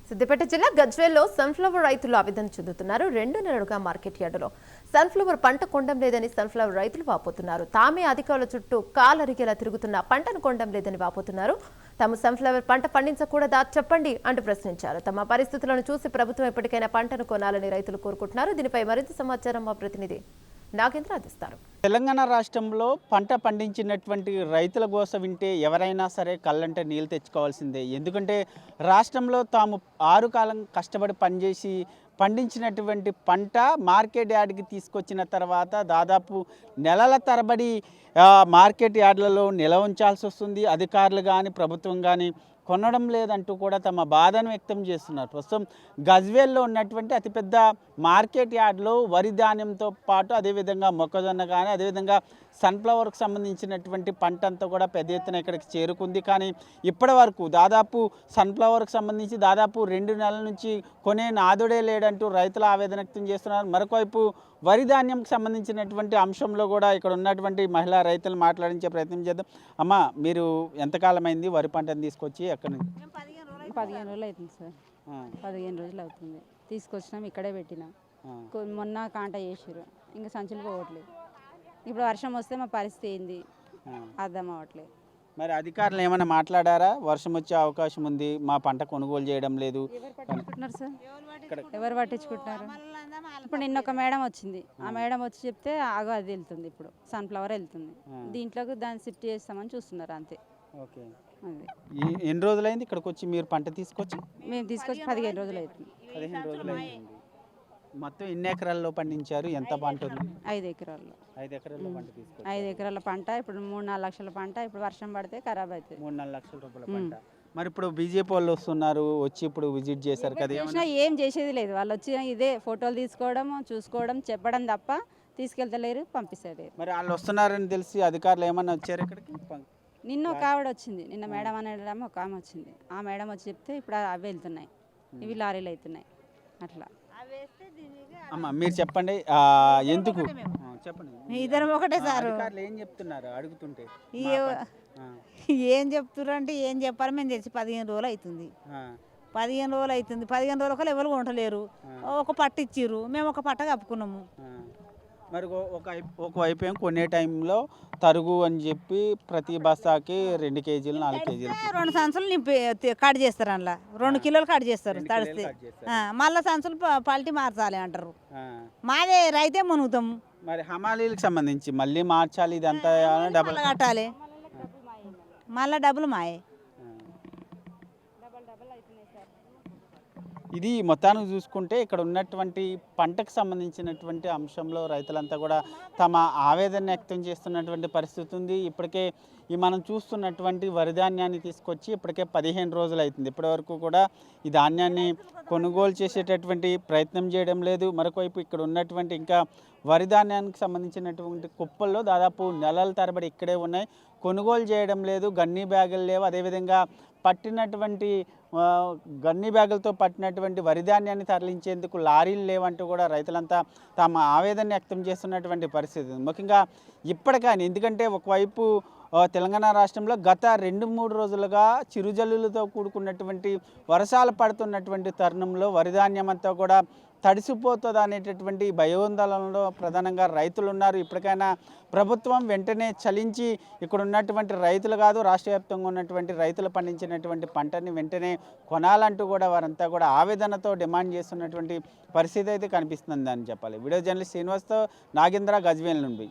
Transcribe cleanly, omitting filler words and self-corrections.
సిద్దిపేట జిల్లా గజ్వేల్లో సన్ఫ్లవర్ రైతులు ఆవేదన చెందుతున్నారు. 2 నెలలుగా మార్కెట్ యార్డులో సన్ఫ్లవర్ పంట కొండం లేదని సన్ఫ్లవర్ రైతులు వాపోతున్నారు. తామే అధికారుల చుట్టూ కాలరిగేలా తిరుగుతున్న పంటను కొండం లేదని వాపోతున్నారు. తాము సన్ఫ్లవర్ పంట పండించకూడదా చెప్పండి అంటూ ప్రశ్నించారు. తమ పరిస్థితులను చూసి ప్రభుత్వం ఎప్పటికైనా పంటను కొనాలని రైతులు కోరుకుంటున్నారు. దీనిపై మరింత సమాచారం మా ప్రతినిధి నాగేంద్ర అందిస్తారు. తెలంగాణ రాష్ట్రంలో పంట పండించినటువంటి రైతుల గోస వింటే ఎవరైనా సరే కళ్ళంటే నీళ్ళు తెచ్చుకోవాల్సిందే. ఎందుకంటే రాష్ట్రంలో తాము 6 కాలం కష్టపడి పనిచేసి పండించినటువంటి పంట మార్కెట్ యార్డ్కి తీసుకొచ్చిన తర్వాత దాదాపు నెలల తరబడి మార్కెట్ యార్డ్లలో నిల్వ ఉంచాల్సి వస్తుంది. అధికారులు కానీ ప్రభుత్వం కానీ కొనడం లేదంటూ కూడా తమ బాధను వ్యక్తం చేస్తున్నారు. ప్రస్తుతం గజ్వేల్లో ఉన్నటువంటి అతిపెద్ద మార్కెట్ యార్డ్లో వరి ధాన్యంతో పాటు అదేవిధంగా మొక్కజొన్న కానీ అదేవిధంగా సన్ఫ్లవర్కి సంబంధించినటువంటి పంట అంతా కూడా పెద్ద ఎత్తున ఇక్కడికి చేరుకుంది. కానీ ఇప్పటి వరకు దాదాపు సన్ఫ్లవర్కి సంబంధించి దాదాపు 2 నెలల నుంచి కొనే నాదుడే లేడంటూ రైతులు ఆవేదన వ్యక్తం చేస్తున్నారు. మరొకవైపు వరి ధాన్యంకి సంబంధించినటువంటి అంశంలో కూడా ఇక్కడ ఉన్నటువంటి మహిళా రైతులు మాట్లాడించే ప్రయత్నం చేద్దాం. అమ్మ, మీరు ఎంతకాలమైంది వరి పంటను తీసుకొచ్చి ఎక్కడి నుంచి? 15 రోజులు అవుతుంది సార్. 15 రోజులు అవుతుంది. తీసుకొచ్చినాం, ఇక్కడే పెట్టినాం. మొన్న కాంట చేసారు, ఇంకా సంచులు పోవట్లేదు. ఇప్పుడు వర్షం వస్తే మా పరిస్థితి ఏంది అర్థం అవ్వట్లేదు. మరి అధికారులు ఏమైనా మాట్లాడారా? వర్షం వచ్చే అవకాశం ఉంది, మా పంట కొనుగోలు చేయడం లేదు. ఎవరు పట్టించుకుంటున్నారు? ఇప్పుడు నిన్న ఒక మేడం వచ్చింది, ఆ మేడం వచ్చి చెప్తే ఆగో అది వెళ్తుంది, ఇప్పుడు సన్ఫ్లవర్ వెళ్తుంది, దీంట్లోకి దాన్ని షిఫ్ట్ చేస్తామని చూస్తున్నారు అంతే. ఓకే, ఎన్ని రోజులైంది ఇక్కడికి వచ్చి మీరు పంట తీసుకొచ్చి? మేము తీసుకొచ్చి 15 రోజులు అవుతుంది. 15 రోజులు అయింది. మొత్తం ఎన్ని ఎకరాల్లో పండించారు? ఎంత పంట ఉంది? 5 ఎకరాల్లో. 5 ఎకరాల్లో పంట తీసుకొచ్చారు. 5 ఎకరాల పంట ఇప్పుడు 3-4 లక్షల పంట. ఇప్పుడు వర్షం పడితే ఖరాబ్ అవుతుంది. 3-4 లక్షల రూపాయల పంట. మరి ఇప్పుడు బీజేపీ వాళ్ళు వస్తున్నారు, వచ్చి ఇప్పుడు విజిట్ చేశారు కదా, ఏం చేసేది లేదు. వాళ్ళు వచ్చి ఇదే ఫోటోలు తీసుకోవడం, చూసుకోవడం, చెప్పడం తప్ప తీసుకెళ్తలేరు, పంపిస్తలేరు. మరి వాళ్ళు వస్తున్నారని తెలిసి అధికారులు ఏమన్నా వచ్చారు ఇక్కడికి? నిన్న ఒక ఆవిడ వచ్చింది, నిన్న మేడం అనేటం ఒక ఆమె వచ్చింది. ఆ మేడం వచ్చి చెప్తే ఇప్పుడు అవి వెళ్తున్నాయి, ఇవి లారీలు అవుతున్నాయి. అట్లా అమ్మ, మీరు చెప్పండి ఎందుకు చెప్పండి. ఇద్దరం ఒకటే సార్. ఏం చెప్తున్నారు అడుగుతుంటే? ఏం చెప్తున్నారు అంటే ఏం చెప్పాలి, మేము తెలిసి 15 రోజులు అవుతుంది. 15 రోజులు అవుతుంది. 15 రోజులకు ఎవరు కొంటలేరు. ఒక పట్టు ఇచ్చిర్రు, మేము ఒక పట్ట కప్పుకున్నాము. మరి ఒకవైపు ఏం కొనే టైంలో తరుగు అని చెప్పి ప్రతి బస్తాకి 2 కేజీలు 4 కేజీలు 2 సంచులు నింపి కట్ చేస్తారు, అందులో 2 కిలోలు కట్ చేస్తారు తడిస్తే. మళ్ళీ సంచులు పల్టీ మార్చాలి అంటారు. మాదే రైతే మునుగుతాము. మరి హమాలీలకు సంబంధించి మళ్ళీ మార్చాలి, ఇదంతా డబ్బులు కట్టాలి, మళ్ళీ డబ్బులు మాయే. ఇది మొత్తానికి చూసుకుంటే ఇక్కడ ఉన్నటువంటి పంటకు సంబంధించినటువంటి అంశంలో రైతులంతా కూడా తమ ఆవేదన వ్యక్తం చేస్తున్నటువంటి పరిస్థితి ఉంది. ఇప్పటికే మనం చూస్తున్నటువంటి వరి ధాన్యాన్ని తీసుకొచ్చి ఇప్పటికే 15 రోజులు అవుతుంది. ఇప్పటివరకు కూడా ఈ ధాన్యాన్ని కొనుగోలు చేసేటటువంటి ప్రయత్నం చేయడం లేదు. మరొకవైపు ఇక్కడ ఉన్నటువంటి ఇంకా వరి ధాన్యానికి సంబంధించినటువంటి కుప్పల్లో దాదాపు నెలల తరబడి ఇక్కడే ఉన్నాయి, కొనుగోలు చేయడం లేదు. గన్నీ బ్యాగులు లేవు. అదేవిధంగా పట్టినటువంటి గన్నీ బ్యాగులతో పట్టినటువంటి వరి ధాన్యాన్ని తరలించేందుకు లారీలు లేవంటూ కూడా రైతులంతా తమ ఆవేదన వ్యక్తం చేస్తున్నటువంటి పరిస్థితి. ముఖ్యంగా ఇప్పటికైనా, ఎందుకంటే ఒకవైపు తెలంగాణ రాష్ట్రంలో గత 2-3 రోజులుగా చిరుజల్లులతో కూడుకున్నటువంటి వర్షాలు పడుతున్నటువంటి తరుణంలో వరి ధాన్యం అంతా కూడా తడిసిపోతుంది అనేటటువంటి భయోందోళనలో ప్రధానంగా రైతులు ఉన్నారు. ఇప్పటికైనా ప్రభుత్వం వెంటనే చలించి ఇక్కడ ఉన్నటువంటి రైతులు కాదు, రాష్ట్ర వ్యాప్తంగా ఉన్నటువంటి రైతులు పండించినటువంటి పంటని వెంటనే కొనాలంటూ కూడా వారంతా కూడా ఆవేదనతో డిమాండ్ చేస్తున్నటువంటి పరిస్థితి అయితే కనిపిస్తుంది అని చెప్పాలి. వీడియో జర్నలిస్ట్ శ్రీనివాస్తో నాగేంద్ర, గజ్వేల్ నుండి.